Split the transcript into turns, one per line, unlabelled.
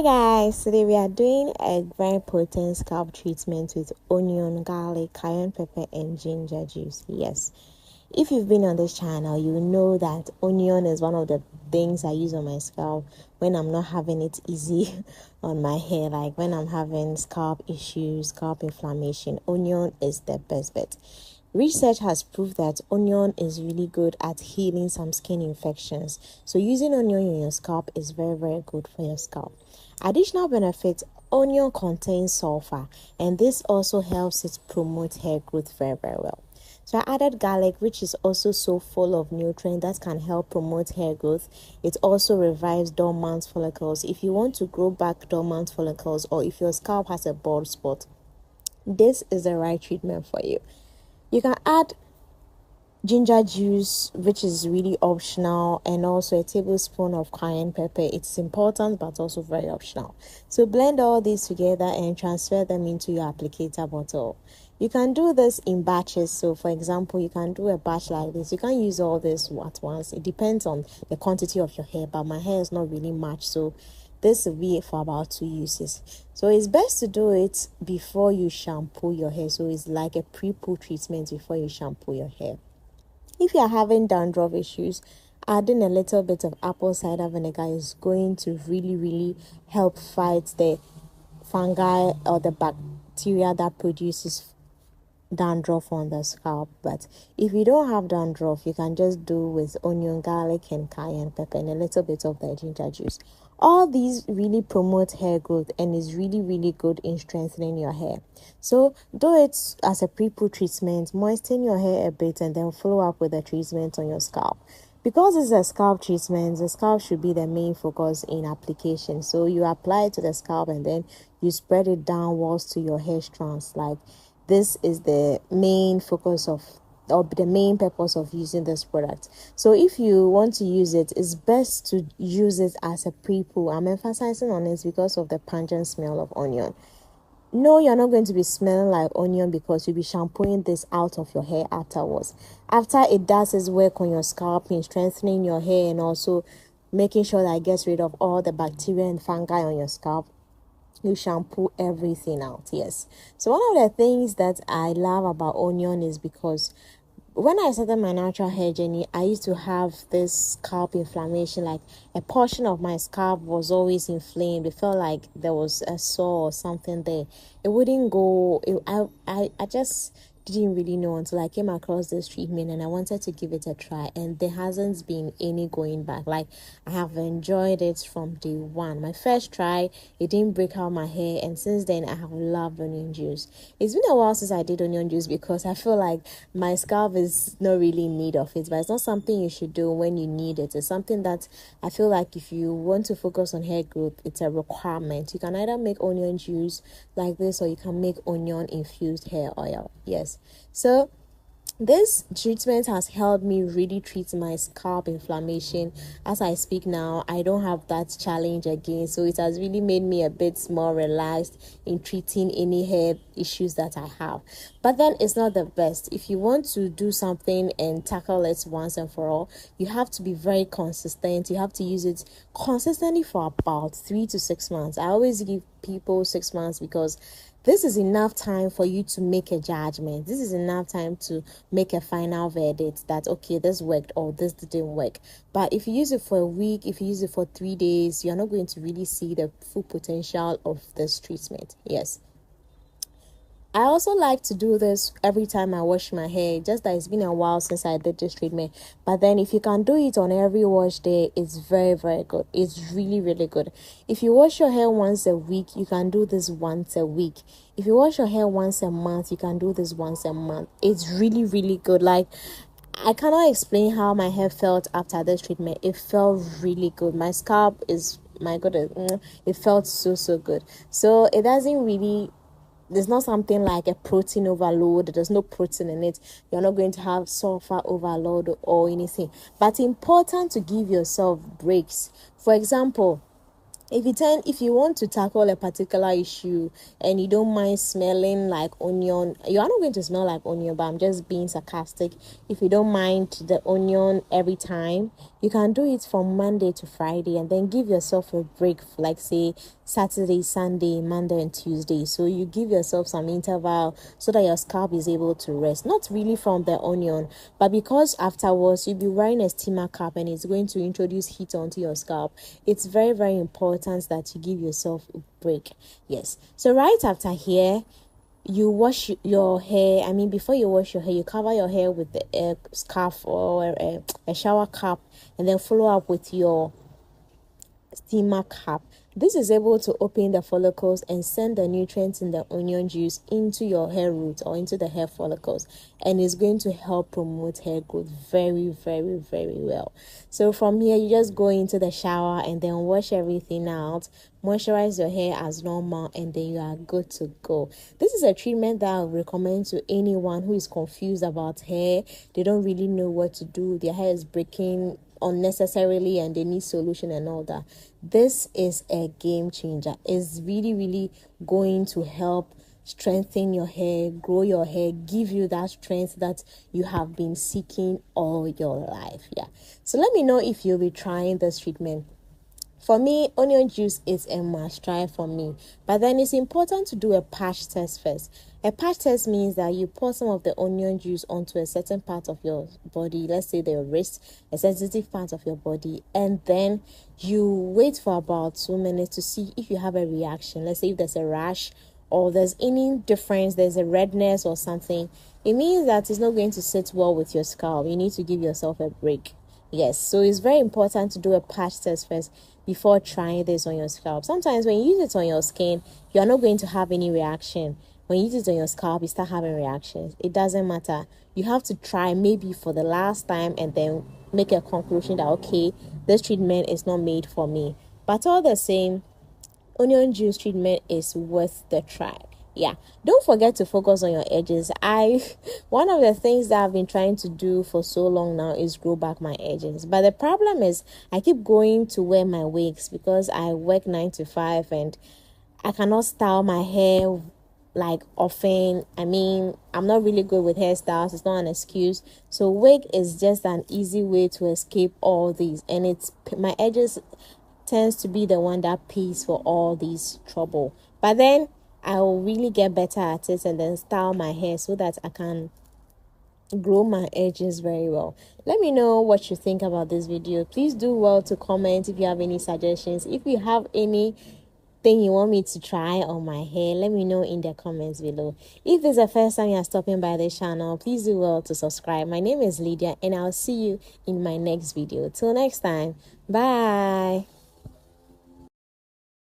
Hi guys, today we are doing a very potent scalp treatment with onion, garlic, cayenne pepper and ginger juice. Yes, if you've been on this channel, you know that onion is one of the things I use on my scalp when I'm not having it easy on my hair, like when I'm having scalp issues, scalp inflammation. Onion is the best bet. Research has proved that onion is really good at healing some skin infections. So using onion in your scalp is very, very good for your scalp. Additional benefits: onion contains sulfur, and this also helps it promote hair growth very, very well. So I added garlic, which is also so full of nutrients that can help promote hair growth. It also revives dormant follicles. If you want to grow back dormant follicles, or if your scalp has a bald spot, this is the right treatment for you. You can add ginger juice, which is really optional, and also a tablespoon of cayenne pepper. It's important but also very optional. So blend all these together and transfer them into your applicator bottle. You can do this in batches. So for example, you can do a batch like this. You can't use all this at once. It depends on the quantity of your hair, but my hair is not really much, so this will be for about 2 uses. So it's best to do it before you shampoo your hair. So it's like a pre-poo treatment before you shampoo your hair. If you are having dandruff issues, adding a little bit of apple cider vinegar is going to really help fight the fungi or the bacteria that produces dandruff on the scalp. But if you don't have dandruff, you can just do with onion, garlic and cayenne pepper and a little bit of the ginger juice. All these really promote hair growth and is really good in strengthening your hair. So do it as a pre-poo treatment, moisten your hair a bit and then follow up with a treatment on your scalp. Because it's a scalp treatment, the scalp should be the main focus in application. So you apply it to the scalp and then you spread it downwards to your hair strands. Like, this is the main focus of, or the main purpose of using this product. So if you want to use it, it's best to use it as a pre-poo. I'm emphasizing on it because of the pungent smell of onion. No, you're not going to be smelling like onion because you'll be shampooing this out of your hair afterwards. After it does its work on your scalp in strengthening your hair and also making sure that it gets rid of all the bacteria and fungi on your scalp, you shampoo everything out. Yes. So one of the things that I love about onion is because when I started my natural hair journey, I used to have this scalp inflammation. Like, a portion of my scalp was always inflamed. It felt like there was a sore or something there. It wouldn't go. I just didn't really know until I came across this treatment and I wanted to give it a try, and there hasn't been any going back. Like, I have enjoyed it from day one. My first try, it didn't break out my hair, and since then I have loved onion juice. It's been a while since I did onion juice because I feel like my scalp is not really in need of it, but it's not something you should do when you need it. It's something that I feel like if you want to focus on hair growth, it's a requirement. You can either make onion juice like this or you can make onion infused hair oil. Yes. So this treatment has helped me really treat my scalp inflammation. As I speak now, I don't have that challenge again. So it has really made me a bit more relaxed in treating any hair issues that I have. But then it's not the best. If you want to do something and tackle it once and for all, you have to be very consistent. You have to use it consistently for about 3 to 6 months. I always give people 6 months because this is enough time for you to make a judgment. This is enough time to make a final verdict that, okay, this worked or this didn't work. But if you use it for a week, if you use it for 3 days, you're not going to really see the full potential of this treatment. Yes. I also like to do this every time I wash my hair, just that it's been a while since I did this treatment. But then if you can do it on every wash day, it's very good. It's really good. If you wash your hair once a week, you can do this once a week. If you wash your hair once a month, you can do this once a month. It's really good. Like, I cannot explain how my hair felt after this treatment. It felt really good. My scalp is, my goodness, it felt so good. So it doesn't really, there's not something like a protein overload. There's no protein in it. You're not going to have sulfur overload or anything. But it's important to give yourself breaks. For example, if you want to tackle a particular issue and you don't mind smelling like onion, you are not going to smell like onion, but I'm just being sarcastic. If you don't mind the onion every time, You can do it from Monday to Friday and then give yourself a break, like say Saturday, Sunday, Monday, and Tuesday. So you give yourself some interval so that your scalp is able to rest. Not really from the onion, but because afterwards you'll be wearing a steamer cap and it's going to introduce heat onto your scalp. It's very, very important that you give yourself a break. Yes. So right after here, you wash your hair. I mean, before you wash your hair, you cover your hair with the scarf or a shower cap, and then follow up with your steamer cap. This is able to open the follicles and send the nutrients in the onion juice into your hair roots or into the hair follicles, and is going to help promote hair growth very, very, very well. So from here, you just go into the shower and then wash everything out, moisturize your hair as normal, and then you are good to go. This is a treatment that I would recommend to anyone who is confused about hair. They don't really know what to do. Their hair is breaking unnecessarily and they need solution and all that. This is a game changer. It's really, really going to help strengthen your hair, grow your hair, give you that strength that you have been seeking all your life. Yeah. So let me know if you'll be trying this treatment. For me, onion juice is a must try for me. But then it's important to do a patch test first. A patch test means that you pour some of the onion juice onto a certain part of your body, let's say the wrist, a sensitive part of your body, and then you wait for about 2 minutes to see if you have a reaction. Let's say if there's a rash or there's any difference, there's a redness or something, it means that it's not going to sit well with your scalp. You need to give yourself a break. Yes, so it's very important to do a patch test first before trying this on your scalp. Sometimes when you use it on your skin, you're not going to have any reaction. When you use it on your scalp, you start having reactions. It doesn't matter. You have to try maybe for the last time and then make a conclusion that, okay, this treatment is not made for me. But all the same, onion juice treatment is worth the try. Yeah, don't forget to focus on your edges. One of the things that I've been trying to do for so long now is grow back my edges, but the problem is I keep going to wear my wigs because I work 9 to 5 and I cannot style my hair like often. I mean, I'm not really good with hairstyles. It's not an excuse. So wig is just an easy way to escape all these, and it's my edges tends to be the one that pays for all these trouble. But then I will really get better at it and then style my hair so that I can grow my edges very well. Let me know what you think about this video. Please do well to comment if you have any suggestions. If you have anything you want me to try on my hair, let me know in the comments below. If this is the first time you're stopping by this channel, please do well to subscribe. My name is Lydia and I'll see you in my next video. Till next time, bye.